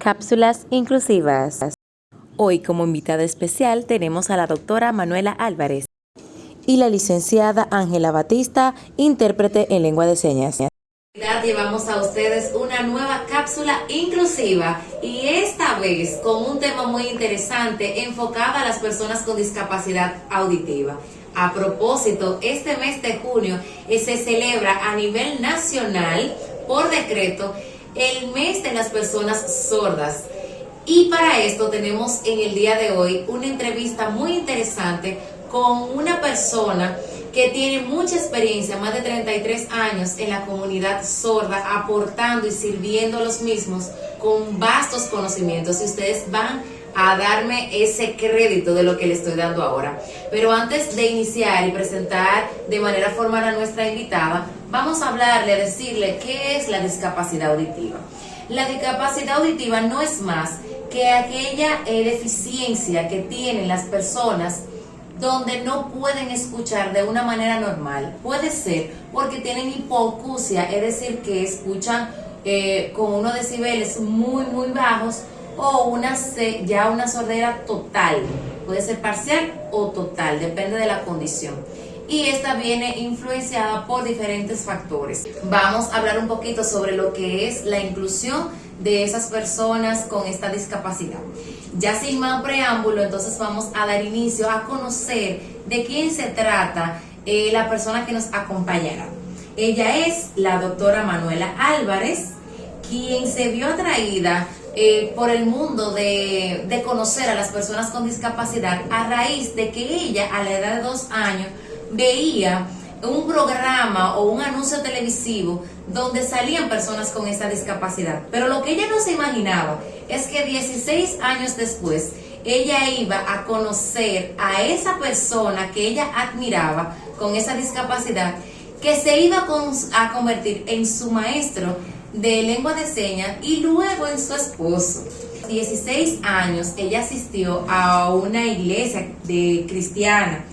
Cápsulas inclusivas. Hoy como invitada especial tenemos a la doctora Manuela Álvarez y la licenciada Ángela Batista, intérprete en lengua de señas. Llevamos a ustedes una nueva cápsula inclusiva y esta vez con un tema muy interesante enfocado a las personas con discapacidad auditiva. A propósito, este mes de junio se celebra a nivel nacional por decreto el mes de las personas sordas. Y para esto tenemos en el día de hoy una entrevista muy interesante con una persona que tiene mucha experiencia, más de 33 años en la comunidad sorda, aportando y sirviendo a los mismos con vastos conocimientos. Y ustedes van a darme ese crédito de lo que le estoy dando ahora. Pero antes de iniciar y presentar de manera formal a nuestra invitada, vamos a hablarle, a decirle qué es la discapacidad auditiva. La discapacidad auditiva no es más que aquella deficiencia que tienen las personas donde no pueden escuchar de una manera normal. Puede ser porque tienen hipoacusia, es decir, que escuchan con unos decibeles muy bajos, o una sordera total. Puede ser parcial o total, depende de la condición. Y esta viene influenciada por diferentes factores. Vamos a hablar un poquito sobre lo que es la inclusión de esas personas con esta discapacidad. Ya sin más preámbulo, entonces vamos a dar inicio a conocer de quién se trata la persona que nos acompañará. Ella es la doctora Manuela Álvarez, quien se vio atraída por el mundo de conocer a las personas con discapacidad a raíz de que ella, a la edad de 2 años, veía un programa o un anuncio televisivo donde salían personas con esta discapacidad. Pero lo que ella no se imaginaba es que 16 años después ella iba a conocer a esa persona que ella admiraba con esa discapacidad, que se iba a convertir en su maestro de lengua de señas y luego en su esposo. 16 años ella asistió a una iglesia cristiana,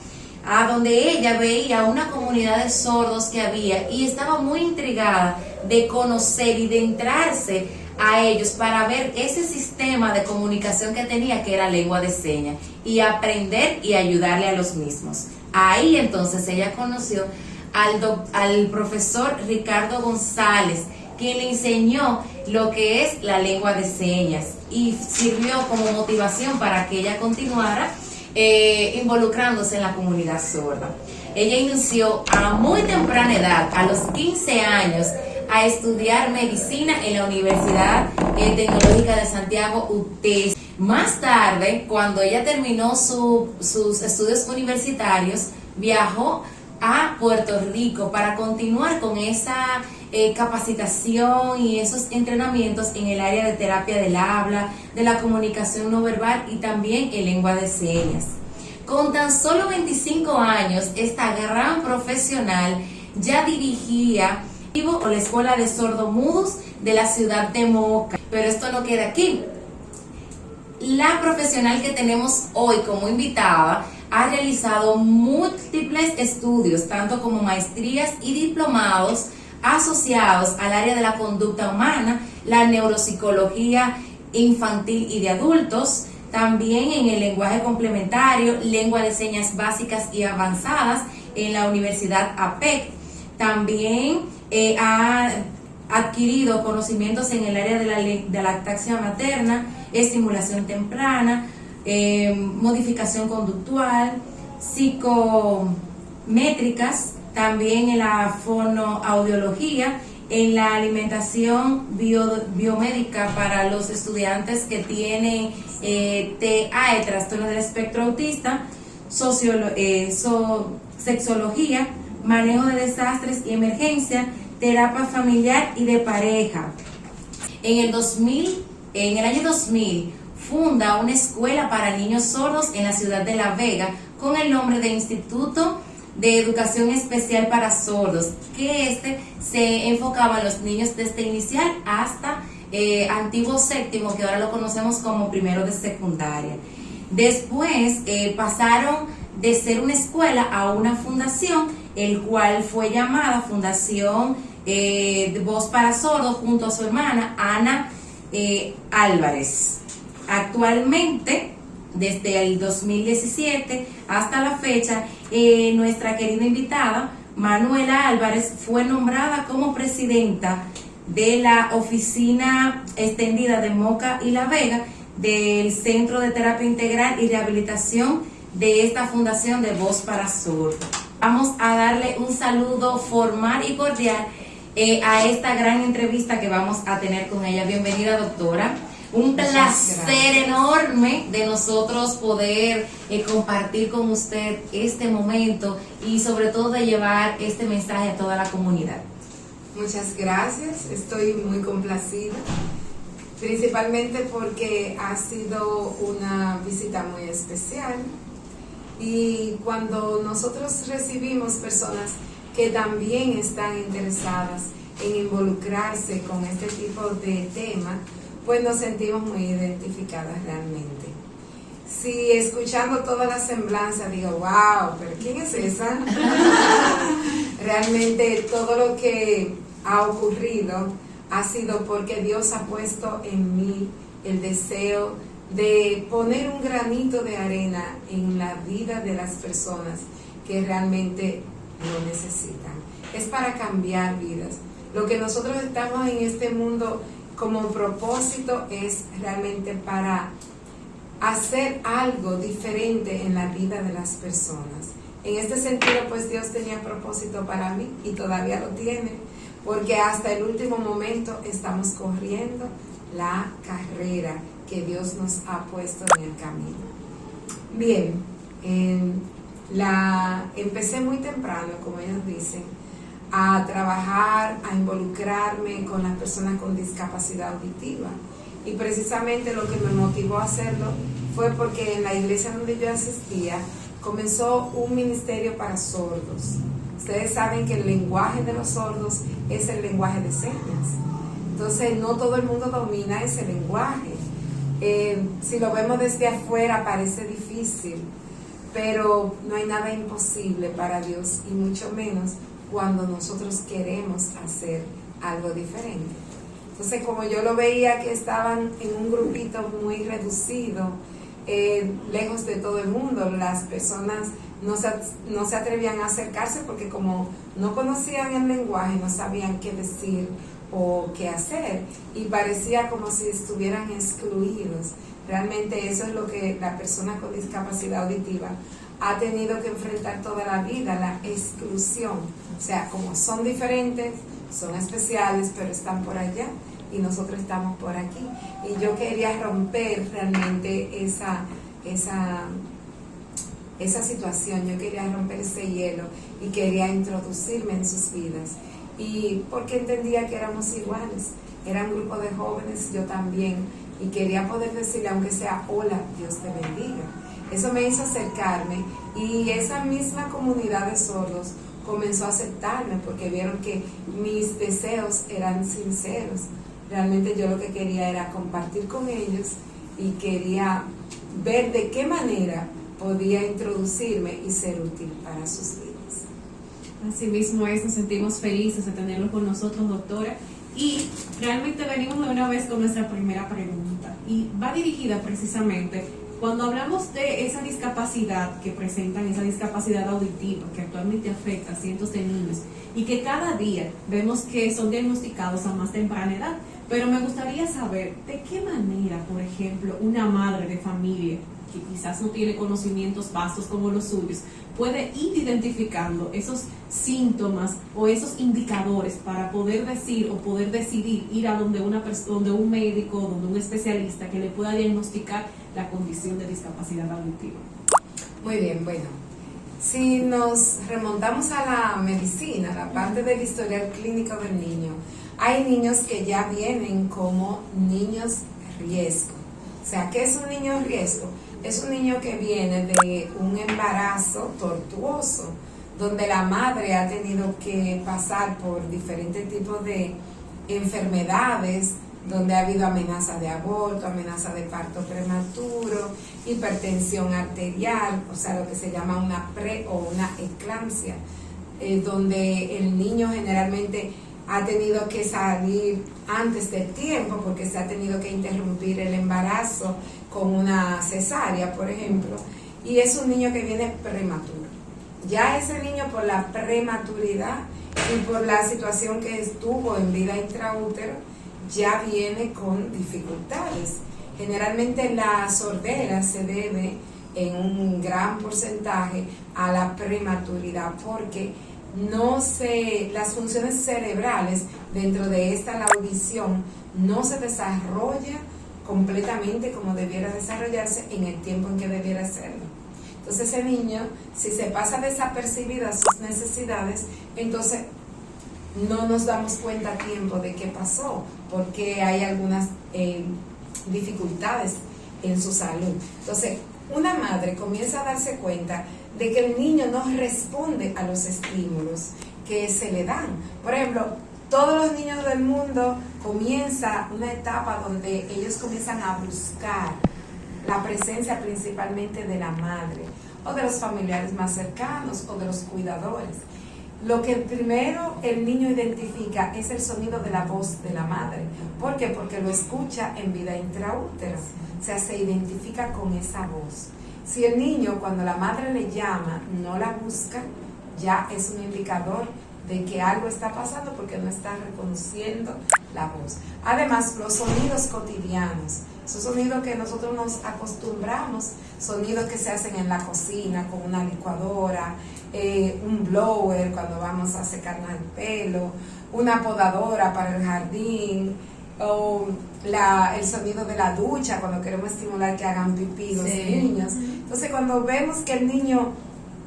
a donde ella veía una comunidad de sordos que había y estaba muy intrigada de conocer y de entrarse a ellos para ver ese sistema de comunicación que tenía, que era lengua de señas, y aprender y ayudarle a los mismos. Ahí entonces ella conoció al profesor Ricardo González, quien le enseñó lo que es la lengua de señas y sirvió como motivación para que ella continuara involucrándose en la comunidad sorda. Ella inició a muy temprana edad, a los 15 años, a estudiar medicina en la Universidad Tecnológica de Santiago, UTES. Más tarde, cuando ella terminó sus estudios universitarios, viajó a Puerto Rico para continuar con esa capacitación y esos entrenamientos en el área de terapia del habla, de la comunicación no verbal y también en lengua de señas. Con tan solo 25 años, esta gran profesional ya dirigía la Escuela de Sordomudos de la ciudad de Moca. Pero esto no queda aquí. La profesional que tenemos hoy como invitada ha realizado múltiples estudios, tanto como maestrías y diplomados asociados al área de la conducta humana, la neuropsicología infantil y de adultos, también en el lenguaje complementario, lengua de señas básicas y avanzadas en la Universidad APEC. También ha adquirido conocimientos en el área de la lactancia materna, estimulación temprana, modificación conductual, psicométricas, también en la fonoaudiología, en la alimentación biomédica para los estudiantes que tienen TAE, trastorno del espectro autista, sexología, manejo de desastres y emergencia, terapia familiar y de pareja. En el año 2000 funda una escuela para niños sordos en la ciudad de La Vega con el nombre de Instituto de Educación Especial para Sordos, que se enfocaba en los niños desde inicial hasta antiguo séptimo, que ahora lo conocemos como primero de secundaria. Después pasaron de ser una escuela a una fundación, el cual fue llamada Fundación Voz para Sordos, junto a su hermana Ana Álvarez. Actualmente, desde el 2017 hasta la fecha, nuestra querida invitada, Manuela Álvarez, fue nombrada como presidenta de la oficina extendida de Moca y La Vega del Centro de Terapia Integral y Rehabilitación de esta fundación de Voz para Sur. Vamos a darle un saludo formal y cordial a esta gran entrevista que vamos a tener con ella. Bienvenida, doctora. Un placer enorme de nosotros poder compartir con usted este momento y sobre todo de llevar este mensaje a toda la comunidad. Muchas gracias, estoy muy complacida, principalmente porque ha sido una visita muy especial y cuando nosotros recibimos personas que también están interesadas en involucrarse con este tipo de tema, pues nos sentimos muy identificadas realmente. Si escuchando toda la semblanza digo, wow, pero ¿quién es esa? Realmente todo lo que ha ocurrido ha sido porque Dios ha puesto en mí el deseo de poner un granito de arena en la vida de las personas que realmente lo necesitan. Es para cambiar vidas. Lo que nosotros estamos en este mundo como propósito es realmente para hacer algo diferente en la vida de las personas. En este sentido, pues Dios tenía propósito para mí y todavía lo tiene, porque hasta el último momento estamos corriendo la carrera que Dios nos ha puesto en el camino. Bien, empecé muy temprano, como ellos dicen, a trabajar, a involucrarme con las personas con discapacidad auditiva. Y precisamente lo que me motivó a hacerlo fue porque en la iglesia donde yo asistía comenzó un ministerio para sordos. Ustedes saben que el lenguaje de los sordos es el lenguaje de señas. Entonces no todo el mundo domina ese lenguaje. Si lo vemos desde afuera parece difícil, pero no hay nada imposible para Dios y mucho menos cuando nosotros queremos hacer algo diferente. Entonces, como yo lo veía que estaban en un grupito muy reducido, lejos de todo el mundo, las personas no se atrevían a acercarse porque como no conocían el lenguaje, no sabían qué decir o qué hacer y parecía como si estuvieran excluidos. Realmente eso es lo que la persona con discapacidad auditiva ha tenido que enfrentar toda la vida, la exclusión. O sea, como son diferentes, son especiales, pero están por allá y nosotros estamos por aquí. Y yo quería romper realmente esa situación, yo quería romper ese hielo y quería introducirme en sus vidas. Y porque entendía que éramos iguales, era un grupo de jóvenes, yo también, y quería poder decirle, aunque sea, hola, Dios te bendiga. Eso me hizo acercarme y esa misma comunidad de sordos comenzó a aceptarme porque vieron que mis deseos eran sinceros. Realmente yo lo que quería era compartir con ellos y quería ver de qué manera podía introducirme y ser útil para sus vidas. Así mismo es, nos sentimos felices de tenerlo con nosotros, doctora. Y realmente venimos de una vez con nuestra primera pregunta y va dirigida precisamente cuando hablamos de esa discapacidad que presentan, esa discapacidad auditiva que actualmente afecta a cientos de niños y que cada día vemos que son diagnosticados a más temprana edad. Pero me gustaría saber de qué manera, por ejemplo, una madre de familia que quizás no tiene conocimientos vastos como los suyos, puede ir identificando esos síntomas o esos indicadores para poder decir o poder decidir ir a donde un médico, donde un especialista que le pueda diagnosticar la condición de discapacidad auditiva. Muy bien, bueno, si nos remontamos a la medicina, la parte del historial clínico del niño, hay niños que ya vienen como niños riesgo. O sea, ¿qué es un niño riesgo? Es un niño que viene de un embarazo tortuoso, donde la madre ha tenido que pasar por diferentes tipos de enfermedades, donde ha habido amenaza de aborto, amenaza de parto prematuro, hipertensión arterial, o sea, lo que se llama una o una eclampsia, donde el niño generalmente ha tenido que salir antes del tiempo porque se ha tenido que interrumpir el embarazo con una cesárea, por ejemplo, y es un niño que viene prematuro. Ya ese niño, por la prematuridad y por la situación que estuvo en vida intraútero, ya viene con dificultades. Generalmente la sordera se debe en un gran porcentaje a la prematuridad, porque las funciones cerebrales dentro de esta, la audición, no se desarrolla completamente como debiera desarrollarse en el tiempo en que debiera hacerlo. Entonces ese niño, si se pasa desapercibida sus necesidades, entonces no nos damos cuenta a tiempo de qué pasó, porque hay algunas dificultades en su salud. Entonces una madre comienza a darse cuenta de que el niño no responde a los estímulos que se le dan. Por ejemplo, todos los niños del mundo comienza una etapa donde ellos comienzan a buscar la presencia principalmente de la madre o de los familiares más cercanos o de los cuidadores. Lo que primero el niño identifica es el sonido de la voz de la madre. ¿Por qué? Porque lo escucha en vida intraútero, o sea, se identifica con esa voz. Si el niño, cuando la madre le llama, no la busca, ya es un indicador de que algo está pasando porque no está reconociendo la voz. Además, los sonidos cotidianos, esos sonidos que nosotros nos acostumbramos, sonidos que se hacen en la cocina con una licuadora, un blower cuando vamos a secarnos el pelo, una podadora para el jardín, o el sonido de la ducha cuando queremos estimular que hagan pipí los niños. Entonces, cuando vemos que el niño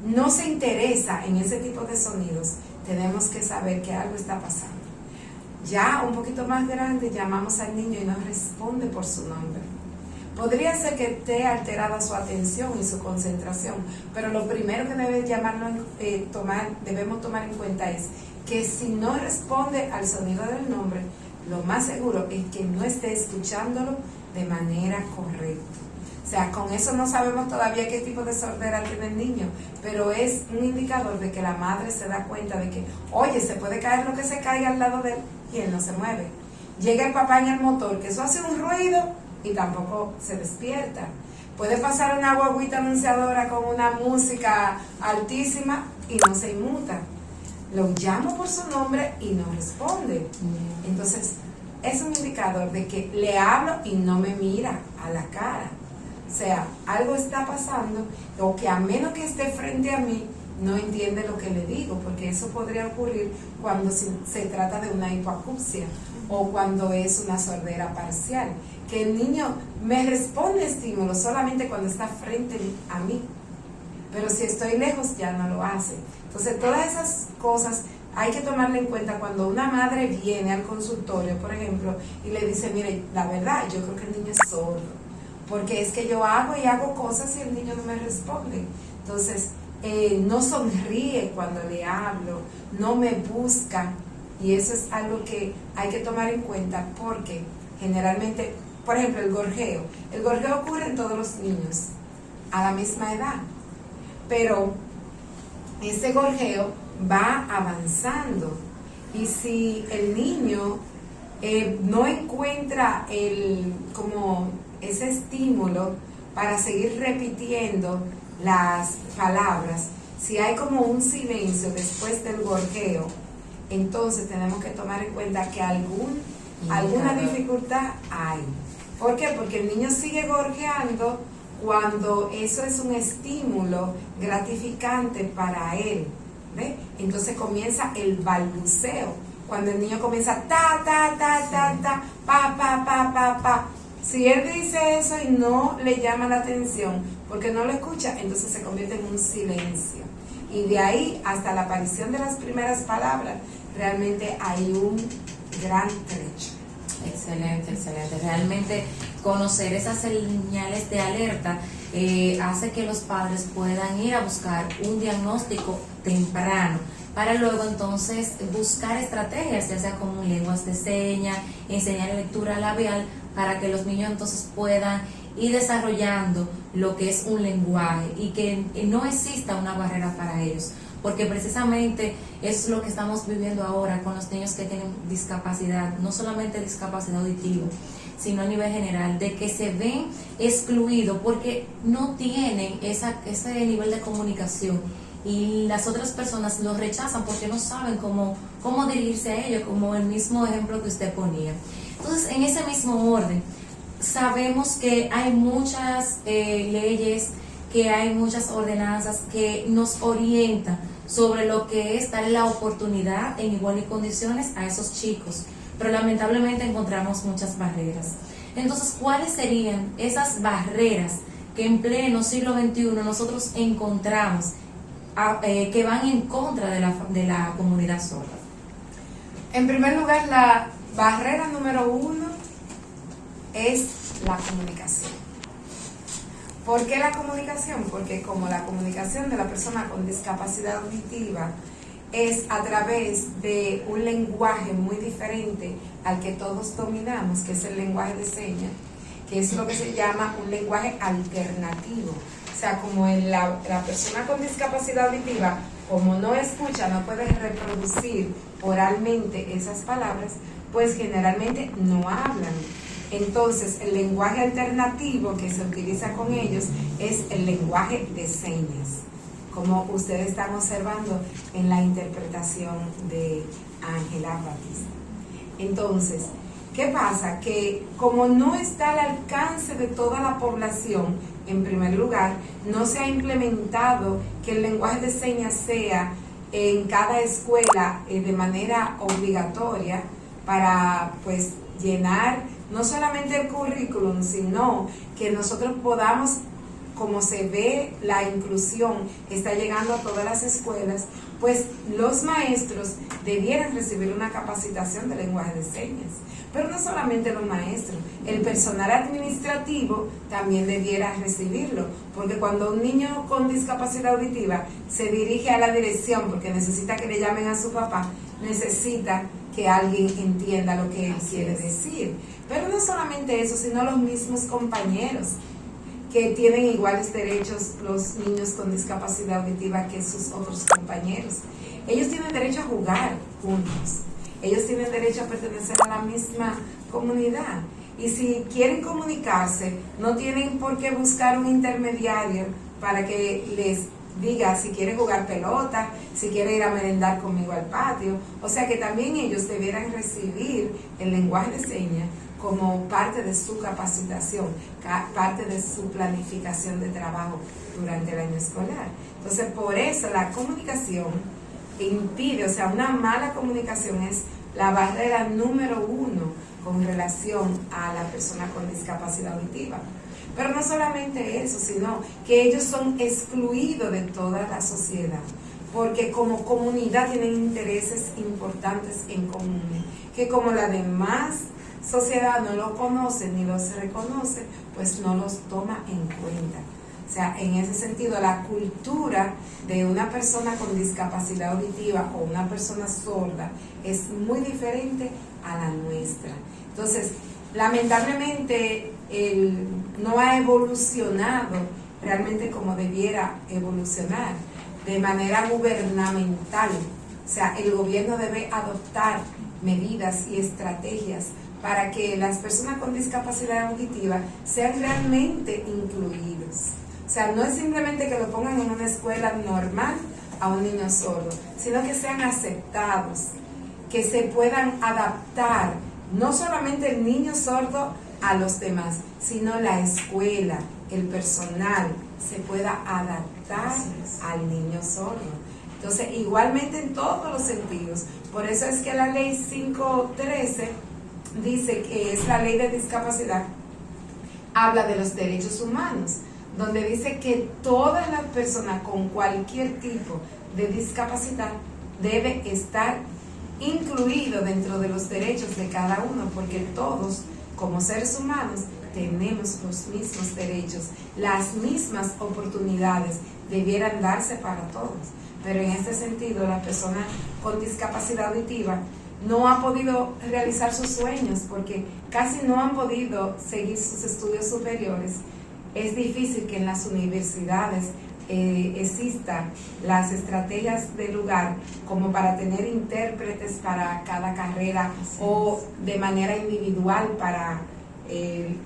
no se interesa en ese tipo de sonidos, tenemos que saber que algo está pasando. Ya un poquito más grande, llamamos al niño y nos responde por su nombre. Podría ser que esté alterada su atención y su concentración, pero lo primero que debemos tomar en cuenta es que si no responde al sonido del nombre, lo más seguro es que no esté escuchándolo de manera correcta. O sea, con eso no sabemos todavía qué tipo de sordera tiene el niño, pero es un indicador de que la madre se da cuenta de que, oye, se puede caer lo que se caiga al lado de él y él no se mueve. Llega el papá en el motor, que eso hace un ruido y tampoco se despierta. Puede pasar una guaguita anunciadora con una música altísima y no se inmuta. Lo llamo por su nombre y no responde. Entonces, es un indicador de que le hablo y no me mira a la cara. O sea, algo está pasando, o que a menos que esté frente a mí, no entiende lo que le digo, porque eso podría ocurrir cuando se trata de una hipoacusia o cuando es una sordera parcial, que el niño me responde estímulos solamente cuando está frente a mí, pero si estoy lejos ya no lo hace. Entonces, todas esas cosas hay que tomarle en cuenta cuando una madre viene al consultorio, por ejemplo, y le dice, mire, la verdad, yo creo que el niño es sordo, porque es que yo hago cosas y el niño no me responde. Entonces, no sonríe cuando le hablo, no me busca, y eso es algo que hay que tomar en cuenta, porque generalmente, por ejemplo, el gorjeo ocurre en todos los niños a la misma edad, pero ese gorjeo va avanzando, y si el niño no encuentra como ese estímulo para seguir repitiendo las palabras, si hay como un silencio después del gorjeo, entonces tenemos que tomar en cuenta que alguna dificultad hay. ¿Por qué? Porque el niño sigue gorjeando cuando eso es un estímulo gratificante para él, ¿ve? Entonces comienza el balbuceo, cuando el niño comienza ta, ta, ta, ta, ta, pa, pa, pa, pa, pa. Si él dice eso y no le llama la atención porque no lo escucha, entonces se convierte en un silencio. Y de ahí hasta la aparición de las primeras palabras, realmente hay un gran trecho. Excelente, excelente. Realmente conocer esas señales de alerta hace que los padres puedan ir a buscar un diagnóstico temprano para luego entonces buscar estrategias, ya sea como lenguas de señas, enseñar lectura labial, para que los niños entonces puedan ir desarrollando lo que es un lenguaje y que no exista una barrera para ellos. porque precisamente es lo que estamos viviendo ahora con los niños que tienen discapacidad, no solamente discapacidad auditiva, sino a nivel general, de que se ven excluidos porque no tienen ese nivel de comunicación y las otras personas los rechazan porque no saben cómo dirigirse a ellos, como el mismo ejemplo que usted ponía. Entonces, en ese mismo orden, sabemos que hay muchas leyes, que hay muchas ordenanzas que nos orientan sobre lo que es darle la oportunidad en igualdad de condiciones a esos chicos, pero lamentablemente encontramos muchas barreras. Entonces, ¿cuáles serían esas barreras que en pleno siglo XXI nosotros encontramos que van en contra de la comunidad sorda? En primer lugar, la barrera número 1 es la comunicación. ¿Por qué la comunicación? Porque como la comunicación de la persona con discapacidad auditiva es a través de un lenguaje muy diferente al que todos dominamos, que es el lenguaje de señas, que es lo que se llama un lenguaje alternativo. O sea, como la persona con discapacidad auditiva, como no escucha, no puede reproducir oralmente esas palabras, pues generalmente no hablan. Entonces, el lenguaje alternativo que se utiliza con ellos es el lenguaje de señas, como ustedes están observando en la interpretación de Ángela Batista. Entonces, ¿qué pasa? Que como no está al alcance de toda la población, en primer lugar, no se ha implementado que el lenguaje de señas sea en cada escuela de manera obligatoria para, pues, llenar no solamente el currículum, sino que nosotros podamos, como se ve la inclusión está llegando a todas las escuelas, pues los maestros debieran recibir una capacitación de lenguaje de señas. Pero no solamente los maestros, el personal administrativo también debiera recibirlo, porque cuando un niño con discapacidad auditiva se dirige a la dirección porque necesita que le llamen a su papá, necesita que alguien entienda lo que él quiere decir. Pero no solamente eso, sino los mismos compañeros, que tienen iguales derechos los niños con discapacidad auditiva que sus otros compañeros. Ellos tienen derecho a jugar juntos, ellos tienen derecho a pertenecer a la misma comunidad. Y si quieren comunicarse, no tienen por qué buscar un intermediario para que les diga si quiere jugar pelota, si quiere ir a merendar conmigo al patio. O sea que también ellos debieran recibir el lenguaje de señas como parte de su capacitación, parte de su planificación de trabajo durante el año escolar. Entonces, por eso la comunicación impide, o sea, una mala comunicación es la barrera número 1 con relación a la persona con discapacidad auditiva. Pero no solamente eso, sino que ellos son excluidos de toda la sociedad, porque como comunidad tienen intereses importantes en común, que como la demás sociedad no lo conoce ni los reconoce, pues no los toma en cuenta. O sea, en ese sentido, la cultura de una persona con discapacidad auditiva o una persona sorda es muy diferente a la nuestra. Entonces, lamentablemente, no ha evolucionado realmente como debiera evolucionar, de manera gubernamental. O sea, el gobierno debe adoptar medidas y estrategias para que las personas con discapacidad auditiva sean realmente incluidos. O sea, no es simplemente que lo pongan en una escuela normal a un niño sordo, sino que sean aceptados, que se puedan adaptar, no solamente el niño sordo a los demás, sino la escuela, el personal, se pueda adaptar al niño sordo. Entonces, igualmente en todos los sentidos. Por eso es que la ley 513 dice que es la ley de discapacidad, habla de los derechos humanos, donde dice que todas las personas con cualquier tipo de discapacidad debe estar incluido dentro de los derechos de cada uno, porque todos, como seres humanos, tenemos los mismos derechos, las mismas oportunidades debieran darse para todos. Pero en este sentido, la persona con discapacidad auditiva no ha podido realizar sus sueños porque casi no han podido seguir sus estudios superiores. Es difícil que en las universidades existan las estrategias del lugar como para tener intérpretes para cada carrera o de manera individual para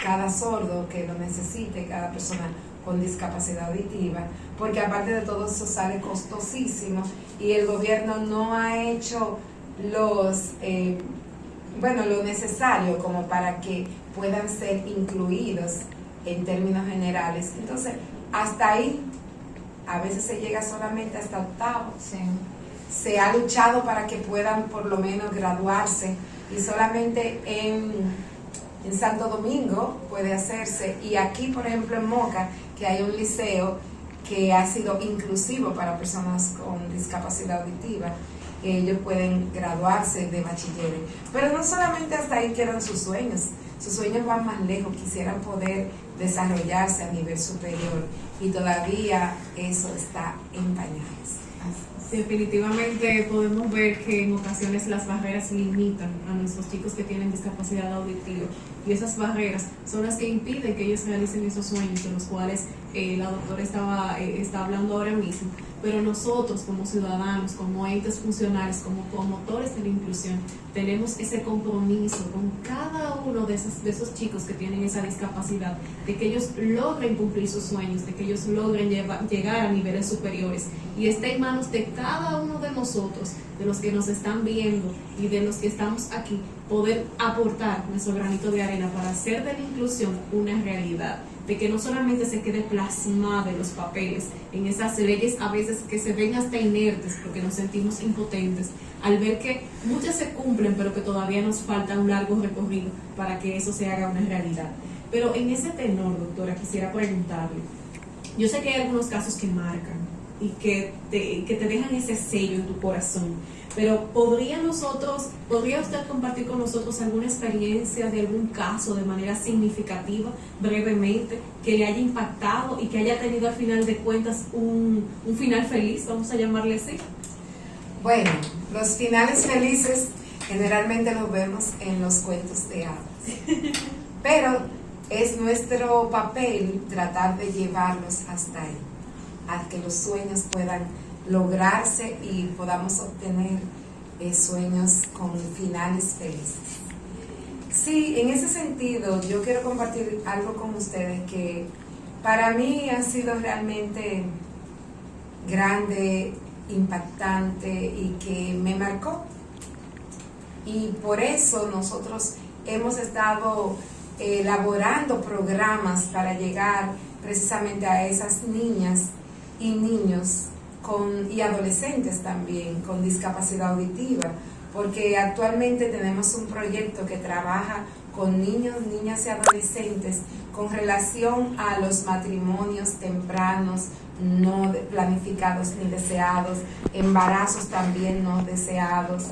cada sordo que lo necesite, cada persona con discapacidad auditiva, porque aparte de todo eso sale costosísimo y el gobierno no ha hecho lo necesario como para que puedan ser incluidos en términos generales. Entonces, hasta ahí, a veces se llega solamente hasta octavo. Sí. Se ha luchado para que puedan por lo menos graduarse y solamente en Santo Domingo puede hacerse, y aquí por ejemplo en Moca, que hay un liceo que ha sido inclusivo para personas con discapacidad auditiva, que ellos pueden graduarse de bachilleres. Pero no solamente hasta ahí quedan sus sueños van más lejos, quisieran poder desarrollarse a nivel superior y todavía eso está en pañales. Definitivamente podemos ver que en ocasiones las barreras limitan a nuestros chicos que tienen discapacidad auditiva, y esas barreras son las que impiden que ellos realicen esos sueños de los cuales la doctora está hablando ahora mismo. Pero nosotros como ciudadanos, como entes funcionales, como promotores de la inclusión, tenemos ese compromiso con cada uno de esos chicos que tienen esa discapacidad, de que ellos logren cumplir sus sueños, de que ellos logren llegar a niveles superiores, y está en manos de cada uno de nosotros, de los que nos están viendo y de los que estamos aquí, poder aportar nuestro granito de arena para hacer de la inclusión una realidad, de que no solamente se quede plasmada en los papeles, en esas leyes a veces que se ven hasta inertes porque nos sentimos impotentes al ver que muchas se cumplen pero que todavía nos falta un largo recorrido para que eso se haga una realidad. Pero en ese tenor, doctora, quisiera preguntarle, yo sé que hay algunos casos que marcan y que te dejan ese sello en tu corazón, pero ¿podría usted compartir con nosotros alguna experiencia de algún caso de manera significativa, brevemente, que le haya impactado y que haya tenido al final de cuentas un final feliz, vamos a llamarle así? Bueno, los finales felices generalmente los vemos en los cuentos de hadas, pero es nuestro papel tratar de llevarlos hasta ahí, a que los sueños puedan lograrse y podamos obtener sueños con finales felices. Sí, en ese sentido yo quiero compartir algo con ustedes que para mí ha sido realmente grande, impactante y que me marcó. Y por eso nosotros hemos estado elaborando programas para llegar precisamente a esas niñas y niños y adolescentes también con discapacidad auditiva, porque actualmente tenemos un proyecto que trabaja con niños, niñas y adolescentes con relación a los matrimonios tempranos, no planificados ni deseados, embarazos también no deseados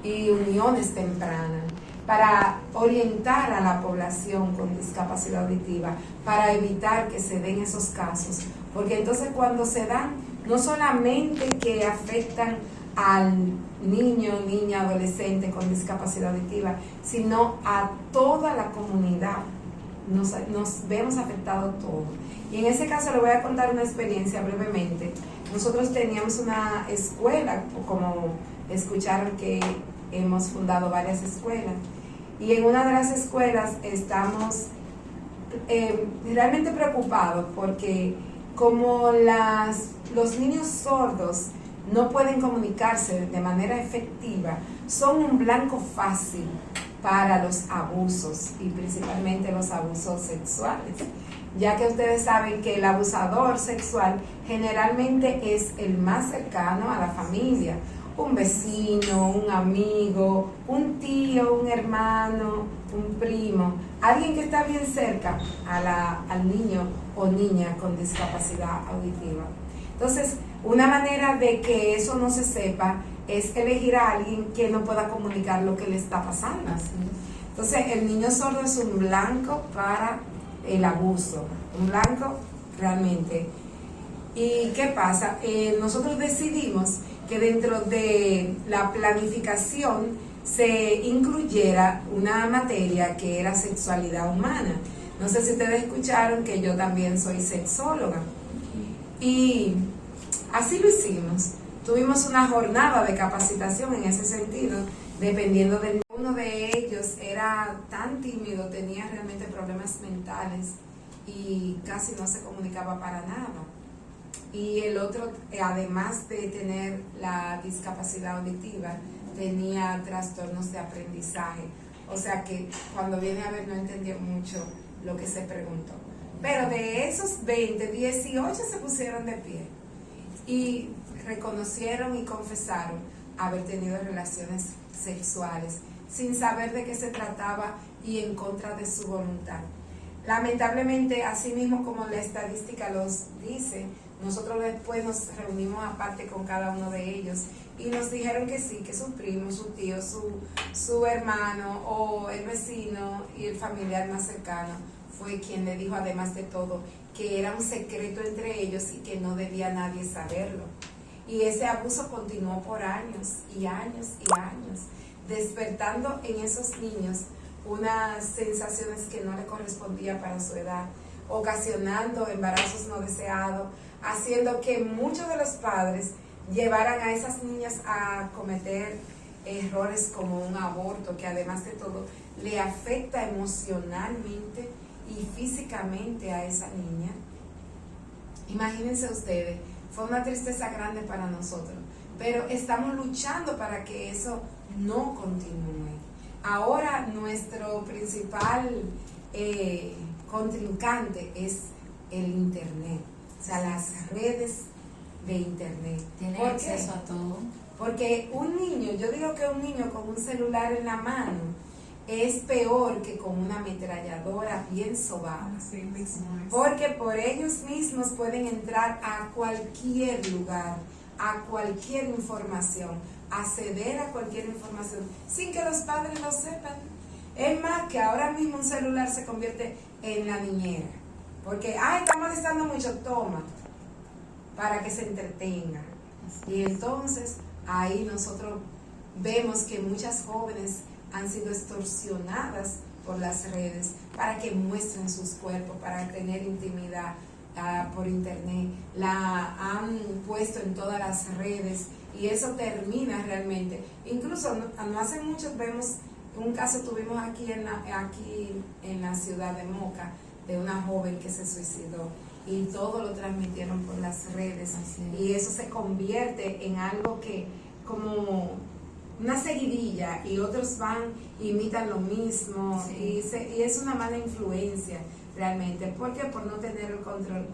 y uniones tempranas, para orientar a la población con discapacidad auditiva, para evitar que se den esos casos, porque entonces cuando se dan, no solamente que afectan al niño, niña, adolescente con discapacidad auditiva, sino a toda la comunidad. Nos vemos afectados todos. Y en ese caso le voy a contar una experiencia brevemente. Nosotros teníamos una escuela, como escucharon que hemos fundado varias escuelas, y en una de las escuelas estamos realmente preocupados porque como los niños sordos no pueden comunicarse de manera efectiva, son un blanco fácil para los abusos y principalmente los abusos sexuales, ya que ustedes saben que el abusador sexual generalmente es el más cercano a la familia, un vecino, un amigo, un tío, un hermano, un primo, alguien que está bien cerca al niño o niña con discapacidad auditiva. Entonces, una manera de que eso no se sepa es elegir a alguien que no pueda comunicar lo que le está pasando. Entonces, el niño sordo es un blanco para el abuso, un blanco realmente. ¿Y qué pasa? Nosotros decidimos que dentro de la planificación se incluyera una materia que era sexualidad humana. No sé si ustedes escucharon que yo también soy sexóloga. Y así lo hicimos. Tuvimos una jornada de capacitación en ese sentido, dependiendo de uno de ellos era tan tímido, tenía realmente problemas mentales y casi no se comunicaba para nada. Y el otro, además de tener la discapacidad auditiva, tenía trastornos de aprendizaje. O sea que cuando viene a ver no entendió mucho lo que se preguntó. Pero de esos 20, 18 se pusieron de pie y reconocieron y confesaron haber tenido relaciones sexuales sin saber de qué se trataba y en contra de su voluntad. Lamentablemente, así mismo como la estadística los dice, nosotros después nos reunimos aparte con cada uno de ellos y nos dijeron que sí, que su primo, su tío, su hermano o el vecino y el familiar más cercano fue quien le dijo, además de todo, que era un secreto entre ellos y que no debía nadie saberlo. Y ese abuso continuó por años y años y años, despertando en esos niños unas sensaciones que no le correspondían para su edad, ocasionando embarazos no deseados, haciendo que muchos de los padres llevaran a esas niñas a cometer errores como un aborto, que además de todo le afecta emocionalmente y físicamente a esa niña. Imagínense ustedes, fue una tristeza grande para nosotros, pero estamos luchando para que eso no continúe. Ahora nuestro principal contrincante es el internet, o sea, las redes de internet. Tiene acceso a todo. Porque un niño, yo digo que un niño con un celular en la mano es peor que con una ametralladora bien sobada. Así mismo es. Porque por ellos mismos pueden entrar a cualquier lugar, a cualquier información, acceder a cualquier información sin que los padres lo sepan. Es más, que ahora mismo un celular se convierte en la niñera. Porque, está molestando mucho, toma, para que se entretenga. Y entonces ahí nosotros vemos que muchas jóvenes han sido extorsionadas por las redes para que muestren sus cuerpos, para tener intimidad por internet. La han puesto en todas las redes y eso termina realmente. Incluso no hace mucho vemos un caso, tuvimos aquí en la ciudad de Moca, de una joven que se suicidó y todo lo transmitieron por las redes. Y eso se convierte en algo que como una seguidilla y otros van imitan lo mismo. Sí. Y es una mala influencia realmente. ¿Por qué? Por no tener el control.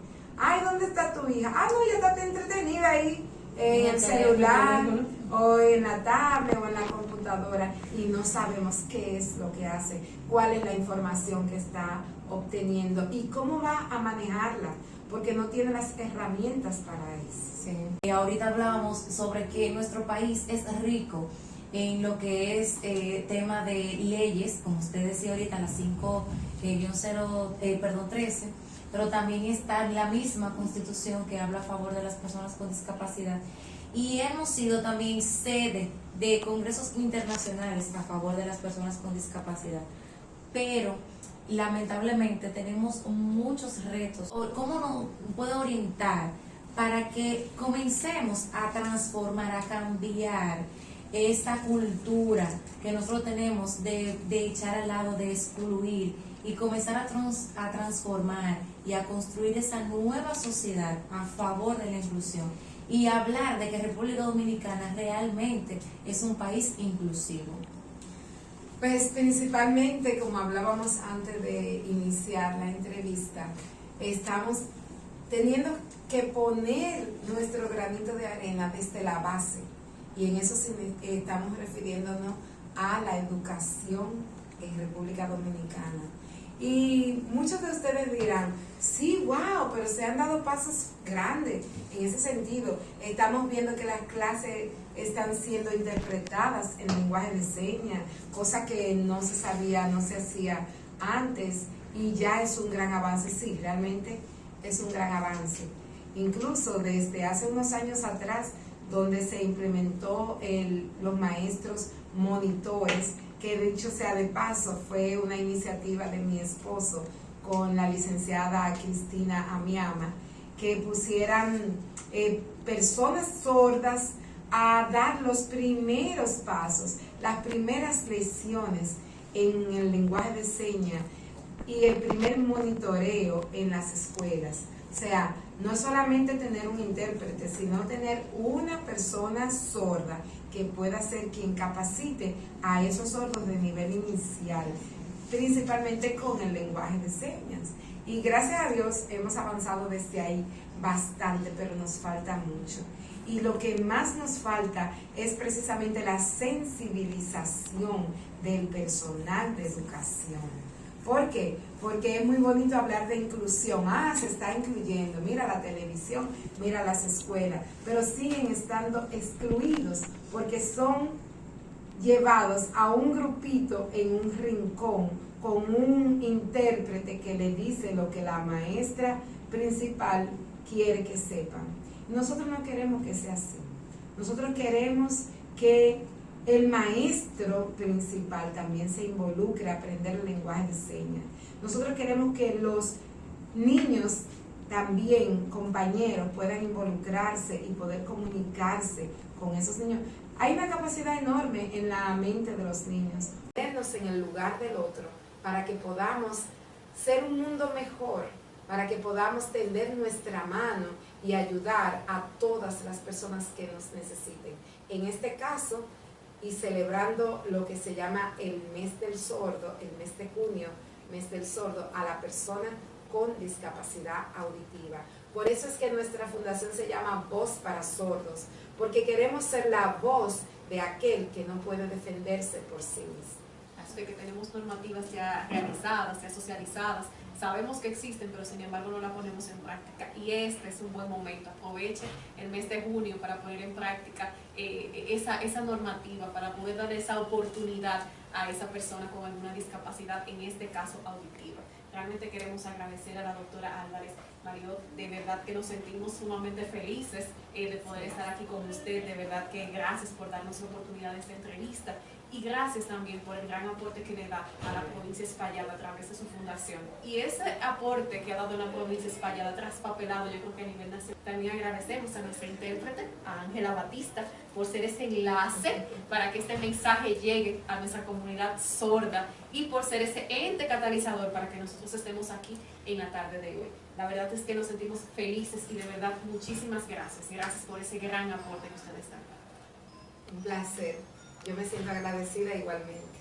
¿Dónde está tu hija? No, ella está entretenida ahí en el celular o en la tablet o en la computadora y no sabemos qué es lo que hace, cuál es la información que está obteniendo y cómo va a manejarla, porque no tiene las herramientas para eso. Sí. Y ahorita hablábamos sobre que nuestro país es rico en lo que es tema de leyes, como usted decía ahorita, las 5-13, pero también está la misma Constitución que habla a favor de las personas con discapacidad. Y hemos sido también sede de congresos internacionales a favor de las personas con discapacidad. Pero lamentablemente tenemos muchos retos. ¿Cómo nos puede orientar para que comencemos a transformar, a cambiar esta cultura que nosotros tenemos de echar al lado, de excluir y comenzar a transformar y a construir esa nueva sociedad a favor de la inclusión y hablar de que República Dominicana realmente es un país inclusivo? Pues principalmente, como hablábamos antes de iniciar la entrevista, estamos teniendo que poner nuestro granito de arena desde la base, y en eso estamos refiriéndonos a la educación en República Dominicana. Y muchos de ustedes dirán, sí, wow, pero se han dado pasos grandes en ese sentido. Estamos viendo que las clases están siendo interpretadas en lenguaje de señas, cosa que no se sabía, no se hacía antes, y ya es un gran avance. Sí, realmente es un gran avance. Incluso desde hace unos años atrás, donde se implementó los maestros monitores, que dicho sea de paso, fue una iniciativa de mi esposo con la licenciada Cristina Amiama, que pusieran personas sordas a dar los primeros pasos, las primeras lecciones en el lenguaje de señas y el primer monitoreo en las escuelas. O sea, no solamente tener un intérprete, sino tener una persona sorda que pueda ser quien capacite a esos sordos de nivel inicial, principalmente con el lenguaje de señas. Y gracias a Dios hemos avanzado desde ahí bastante, pero nos falta mucho. Y lo que más nos falta es precisamente la sensibilización del personal de educación. ¿Por qué? Porque es muy bonito hablar de inclusión. Se está incluyendo. Mira la televisión, mira las escuelas, pero siguen estando excluidos porque son llevados a un grupito en un rincón con un intérprete que le dice lo que la maestra principal quiere que sepan. Nosotros no queremos que sea así. Nosotros queremos que el maestro principal también se involucre a aprender el lenguaje de señas. Nosotros queremos que los niños también, compañeros, puedan involucrarse y poder comunicarse con esos niños. Hay una capacidad enorme en la mente de los niños. Ponernos en el lugar del otro para que podamos ser un mundo mejor, para que podamos tender nuestra mano y ayudar a todas las personas que nos necesiten. En este caso, y celebrando lo que se llama el mes del sordo, el mes de junio, mes del sordo, a la persona con discapacidad auditiva. Por eso es que nuestra fundación se llama Voz para Sordos, porque queremos ser la voz de aquel que no puede defenderse por sí mismo. De que tenemos normativas ya realizadas, ya socializadas, sabemos que existen, pero sin embargo no la ponemos en práctica, y este es un buen momento. Aproveche el mes de junio para poner en práctica esa normativa, para poder dar esa oportunidad a esa persona con alguna discapacidad, en este caso auditiva. Realmente queremos agradecer a la doctora Álvarez. Maribot, de verdad que nos sentimos sumamente felices de poder estar aquí con usted. De verdad que gracias por darnos la oportunidad de esta entrevista, y gracias también por el gran aporte que le da a la provincia Espaillada a través de su fundación. Y ese aporte que ha dado la provincia Espaillada traspapelado, yo creo que a nivel nacional. También agradecemos a nuestra intérprete, a Ángela Batista, por ser ese enlace para que este mensaje llegue a nuestra comunidad sorda, y por ser ese ente catalizador para que nosotros estemos aquí en la tarde de hoy. La verdad es que nos sentimos felices, y de verdad muchísimas gracias. Gracias por ese gran aporte que ustedes dan. Un placer. Yo me siento agradecida igualmente.